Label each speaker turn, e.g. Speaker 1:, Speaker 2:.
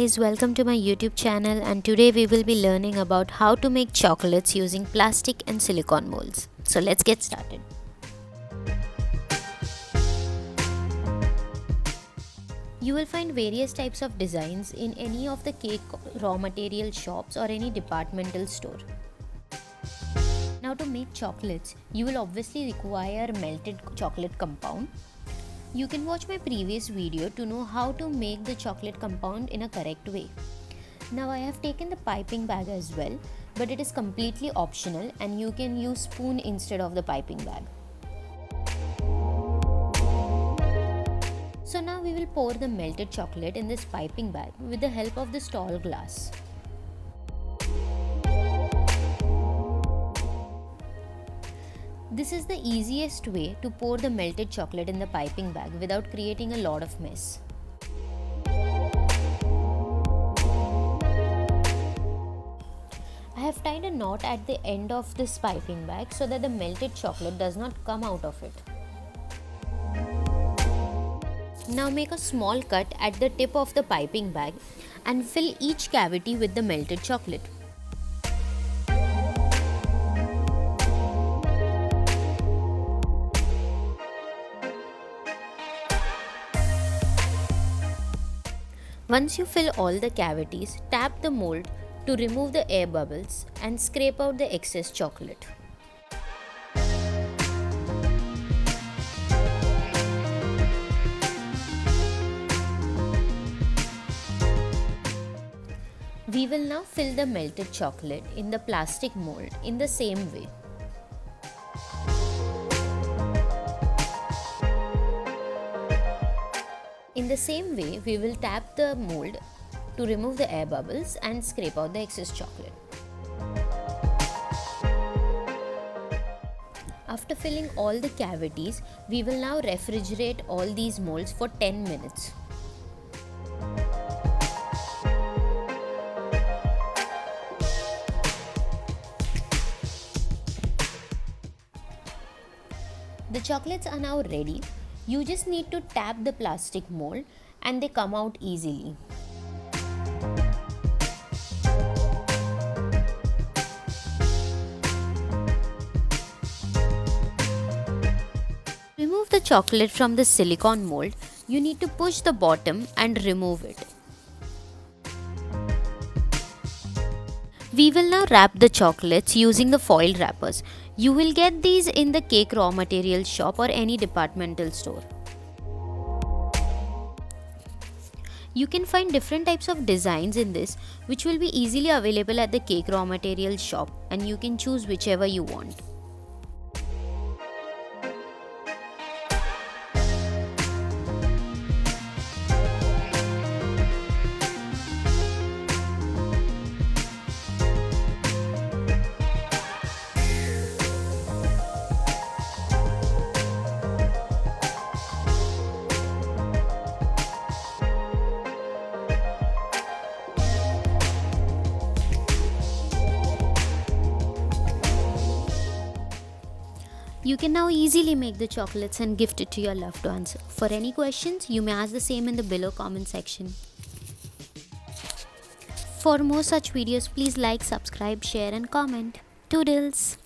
Speaker 1: guys, welcome to my YouTube channel, and today we will be learning about how to make chocolates using plastic and silicone molds. So let's get started. You will find various types of designs in any of the cake raw material shops or any departmental store. Now to make chocolates, you will obviously require melted chocolate compound. You can watch my previous video to know how to make the chocolate compound in a correct way. Now I have taken the piping bag as well, but it is completely optional and you can use spoon instead of the piping bag. So now we will pour the melted chocolate in this piping bag with the help of this tall glass. This is the easiest way to pour the melted chocolate in the piping bag without creating a lot of mess. I have tied a knot at the end of this piping bag so that the melted chocolate does not come out of it. Now make a small cut at the tip of the piping bag and fill each cavity with the melted chocolate. Once you fill all the cavities, tap the mold to remove the air bubbles and scrape out the excess chocolate. We will now fill the melted chocolate in the plastic mold in the same way. In the same way, we will tap the mold to remove the air bubbles and scrape out the excess chocolate. After filling all the cavities, we will now refrigerate all these molds for 10 minutes. The chocolates are now ready. You just need to tap the plastic mold and they come out easily. Remove the chocolate from the silicone mold. You need to push the bottom and remove it. We will now wrap the chocolates using the foil wrappers. You will get these in the cake raw material shop or any departmental store. You can find different types of designs in this, which will be easily available at the cake raw material shop, and you can choose whichever you want. You can now easily make the chocolates and gift it to your loved ones. For any questions, you may ask the same in the below comment section. For more such videos, please like, subscribe, share and comment. Toodles!